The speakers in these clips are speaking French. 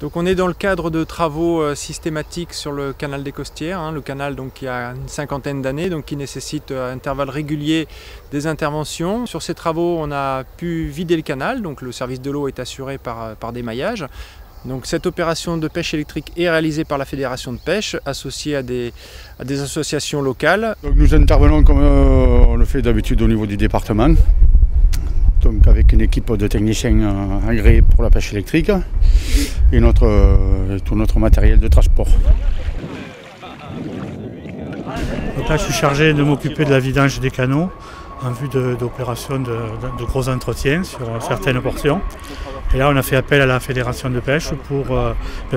Donc on est dans le cadre de travaux systématiques sur le canal des Costières, le canal donc, qui a une cinquantaine d'années, donc qui nécessite à intervalles réguliers des interventions. Sur ces travaux, on a pu vider le canal, donc le service de l'eau est assuré par des maillages. Donc cette opération de pêche électrique est réalisée par la Fédération de pêche, associée à des associations locales. Donc nous intervenons comme on le fait d'habitude au niveau du département. Donc avec une équipe de techniciens agréés pour la pêche électrique et tout notre matériel de transport. Donc là, je suis chargé de m'occuper de la vidange des canaux en vue d'opérations de gros entretiens sur certaines portions. Et là, on a fait appel à la Fédération de pêche pour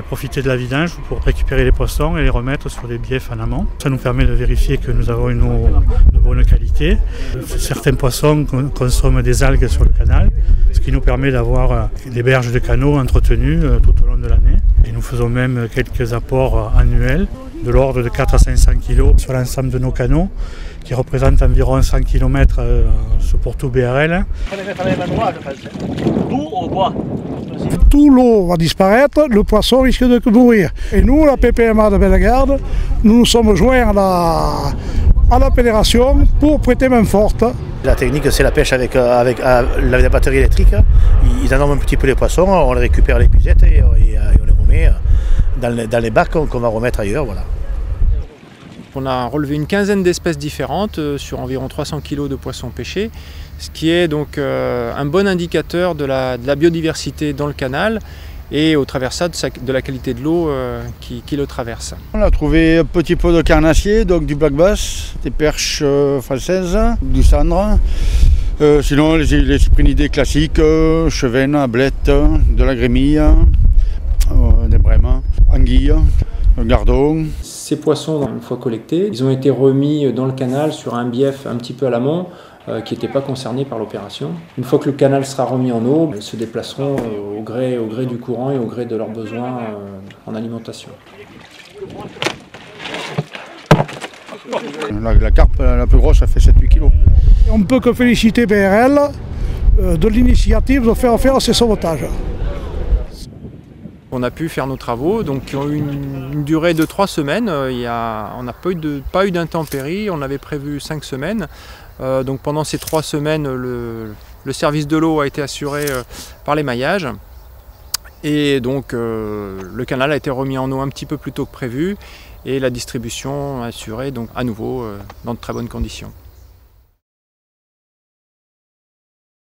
profiter de la vidange, pour récupérer les poissons et les remettre sur des biefs en amont. Ça nous permet de vérifier que nous avons une eau de bonne qualité. Certains poissons consomment des algues sur le canal, ce qui nous permet d'avoir des berges de canaux entretenues tout au long de l'année. Et nous faisons même quelques apports annuels de l'ordre de 4 à 500 kg sur l'ensemble de nos canaux, qui représentent environ 100 km pour tout BRL. Tout l'eau va disparaître, le poisson risque de mourir. Et nous, la PPMA de Bellegarde, nous nous sommes joints à la fédération pour prêter main forte. La technique, c'est la pêche avec la batterie électrique. Ils enorment un petit peu les poissons, on les récupère les pucettes et on les remet dans les bacs qu'on va remettre ailleurs. Voilà. On a relevé une quinzaine d'espèces différentes sur environ 300 kg de poissons pêchés, ce qui est donc un bon indicateur de la biodiversité dans le canal et au travers ça de la qualité de l'eau qui le traverse. On a trouvé un petit peu de carnassier, donc du black bass, des perches françaises, du cendre. Sinon les cyprinidés classiques, chevennes, ablettes, de la grémille, des brèmes, anguilles, gardons. Ces poissons, une fois collectés, ils ont été remis dans le canal sur un bief un petit peu à l'amont qui n'était pas concerné par l'opération. Une fois que le canal sera remis en eau, ils se déplaceront au gré du courant et au gré de leurs besoins en alimentation. La carpe la plus grosse, ça fait 7-8 kg. On ne peut que féliciter BRL de l'initiative de faire ces sauvetages. On a pu faire nos travaux donc, qui ont eu une durée de 3 semaines. On n'a pas eu d'intempéries, on avait prévu 5 semaines. Donc pendant ces 3 semaines, le service de l'eau a été assuré par les maillages. Et donc le canal a été remis en eau un petit peu plus tôt que prévu et la distribution assurée donc, à nouveau dans de très bonnes conditions.